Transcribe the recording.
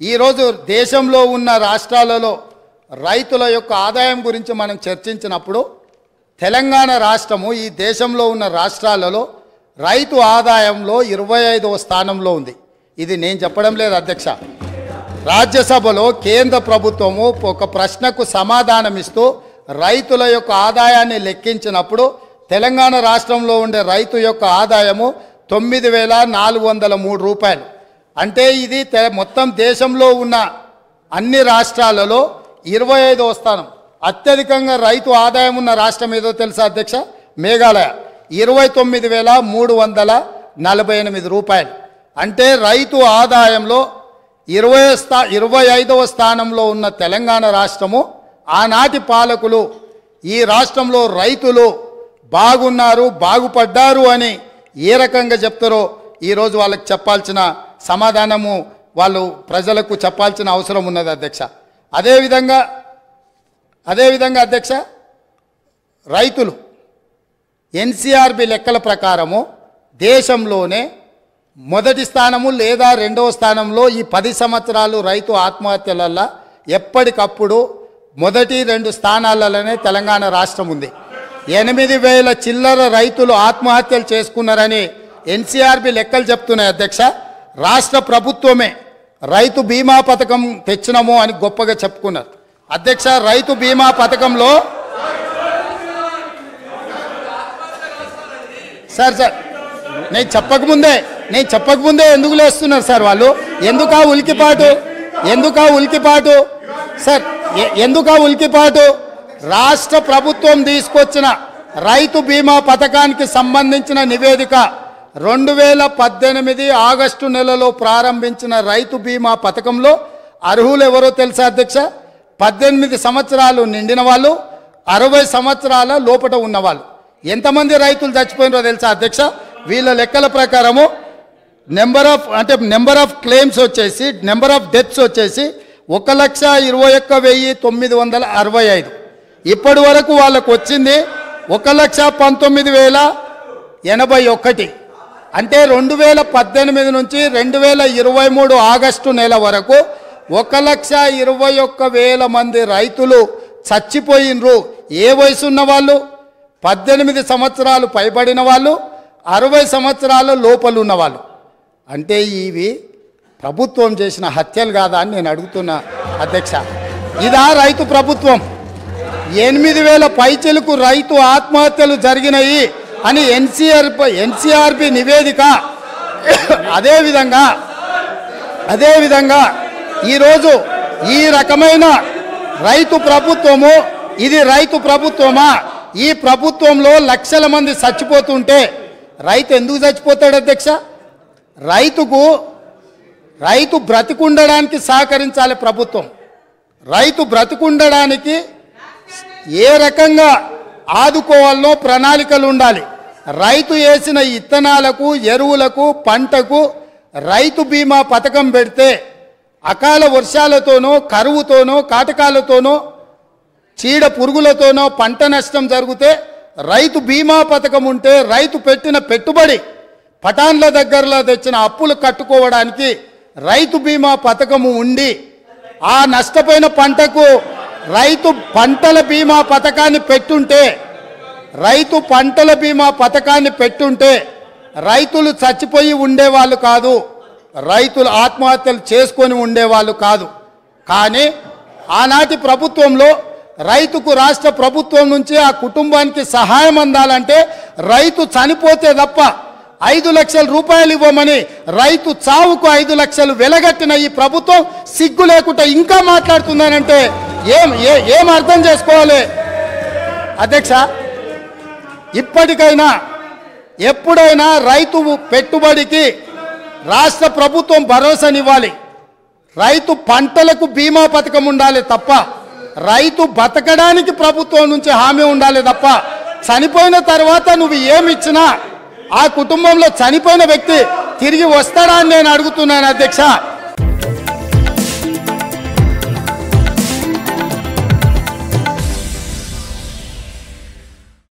ఈరోజు దేశంలో ఉన్న రాష్ట్రాలలో రైతుల యొక్క ఆదాయం గురించి మనం చర్చించినప్పుడు తెలంగాణ రాష్ట్రము ఈ దేశంలో ఉన్న రాష్ట్రాలలో రైతు ఆదాయంలో 25వ స్థానంలో ఉంది. ఇది నేను చెప్పడం లేదు అధ్యక్ష. రాజ్యసభలో కేంద్ర ప్రభుత్వము ఒక ప్రశ్నకు సమాధానం ఇస్తూ రైతుల యొక్క ఆదాయాన్ని లెక్కించినప్పుడు తెలంగాణ రాష్ట్రంలో ఉండే రైతు యొక్క ఆదాయము 9,403 రూపాయలు. అంటే ఇది మొత్తం దేశంలో ఉన్న అన్ని రాష్ట్రాలలో 25వ స్థానం. అత్యధికంగా రైతు ఆదాయం ఉన్న రాష్ట్రం ఏదో తెలుసా అధ్యక్ష? మేఘాలయ 29,348 రూపాయలు. అంటే రైతు ఆదాయంలో 25వ స్థానంలో ఉన్న తెలంగాణ రాష్ట్రము ఆనాటి పాలకులు ఈ రాష్ట్రంలో రైతులు బాగున్నారు బాగుపడ్డారు అని ఏ రకంగా చెప్తారో ఈరోజు వాళ్ళకి చెప్పాల్సిన సమాధానము వాళ్ళు ప్రజలకు చెప్పాల్సిన అవసరం ఉన్నది అధ్యక్ష. అదేవిధంగా అధ్యక్ష రైతులు ఎన్సీఆర్బి లెక్కల ప్రకారము దేశంలోనే మొదటి స్థానము లేదా రెండవ స్థానంలో ఈ 10 సంవత్సరాలు రైతు ఆత్మహత్యలల్ల ఎప్పటికప్పుడు మొదటి 2 స్థానాలలోనే తెలంగాణ రాష్ట్రం ఉంది. 8,000 చిల్లర రైతులు ఆత్మహత్యలు చేసుకున్నారని ఎన్సీఆర్బి లెక్కలు చెప్తున్నాయి అధ్యక్ష. రాష్ట్ర ప్రభుత్వమే రైతు బీమా పథకం తెచ్చినాము అని గొప్పగా చెప్పుకున్నారు అధ్యక్ష. రైతు బీమా పథకంలో సార్ నేను చెప్పకముందే ఎందుకు లేస్తున్నారు సార్ వాళ్ళు? ఎందుకా ఉలికిపాటు? రాష్ట్ర ప్రభుత్వం తీసుకొచ్చిన రైతు బీమా పథకానికి సంబంధించిన నివేదిక 2018 ఆగస్టు నెలలో ప్రారంభించిన రైతు బీమా పథకంలో అర్హులు ఎవరో తెలుసా అధ్యక్ష? 18 సంవత్సరాలు నిండిన వాళ్ళు, 60 సంవత్సరాల లోపట ఉన్నవాళ్ళు. ఎంతమంది రైతులు చచ్చిపోయినారో తెలుసా అధ్యక్ష? వీళ్ళ లెక్కల ప్రకారము నెంబర్ ఆఫ్ క్లెయిమ్స్ వచ్చేసి నెంబర్ ఆఫ్ డెత్స్ వచ్చేసి 1,21,965. ఇప్పటి వరకు వాళ్ళకు వచ్చింది 1,19,081. అంటే 2018 నుంచి 2023 ఆగస్టు నెల వరకు 1,21,000 మంది రైతులు చచ్చిపోయినరు. ఏ వయసు ఉన్న వాళ్ళు? 18 సంవత్సరాలు పైబడిన వాళ్ళు, 60 సంవత్సరాల లోపలు ఉన్నవాళ్ళు. అంటే ఇవి ప్రభుత్వం చేసిన హత్యలు కాదా అని నేను అడుగుతున్నా అధ్యక్ష. ఇదా రైతు ప్రభుత్వం? 8,000 పైచిలకు రైతు ఆత్మహత్యలు జరిగినాయి అని ఎన్సీఆర్బి నివేదిక. అదేవిధంగా ఈరోజు ఈ రకమైన రైతు ప్రభుత్వము, ఇది రైతు ప్రభుత్వమా? ఈ ప్రభుత్వంలో లక్షల మంది చచ్చిపోతుంటే రైతు ఎందుకు చచ్చిపోతాడు అధ్యక్ష? రైతు బ్రతికుండడానికి సహకరించాలి ప్రభుత్వం. రైతు బ్రతికుండడానికి ఏ రకంగా ఆదుకోవాలనో ప్రణాళికలు ఉండాలి. రైతు వేసిన ఇత్తనాలకు, ఎరువులకు, పంటకు రైతు బీమా పథకం పెడితే అకాల వర్షాలతోనో, కరువుతోనో, కాటకాలతోనో, చీడ పురుగులతోనో పంట నష్టం జరిగితే రైతు బీమా పథకం ఉంటే రైతు పెట్టిన పెట్టుబడి, పటాన్ల దగ్గరలో తెచ్చిన అప్పులు కట్టుకోవడానికి రైతు బీమా పథకము ఉండి ఆ నష్టపోయిన పంటకు రైతు పంటల బీమా పథకాన్ని పెట్టుంటే రైతులు చచ్చిపోయి ఉండేవాళ్ళు కాదు, రైతులు ఆత్మహత్యలు చేసుకొని ఉండేవాళ్ళు కాదు. కానీ ఆనాటి ప్రభుత్వంలో రైతుకు రాష్ట్ర ప్రభుత్వం నుంచి ఆ కుటుంబానికి సహాయం అందాలంటే రైతు చనిపోతే తప్ప 5 లక్షల రూపాయలు ఇవ్వమని రైతు చావుకు 5 లక్షలు వెలగట్టిన ఈ ప్రభుత్వం సిగ్గు లేకుండా ఇంకా మాట్లాడుతుందనంటే ఏం అర్థం చేసుకోవాలి అధ్యక్ష? ఇప్పటికైనా ఎప్పుడైనా రైతు పెట్టుబడికి రాష్ట్ర ప్రభుత్వం భరోసానివ్వాలి. రైతు పంటలకు బీమా పథకం ఉండాలి తప్ప, రైతు బతకడానికి ప్రభుత్వం నుంచి హామీ ఉండాలి తప్ప, చనిపోయిన తర్వాత నువ్వు ఏమిచ్చినా ఆ కుటుంబంలో చనిపోయిన వ్యక్తి తిరిగి వస్తాడా అని నేను అడుగుతున్నాను అధ్యక్ష.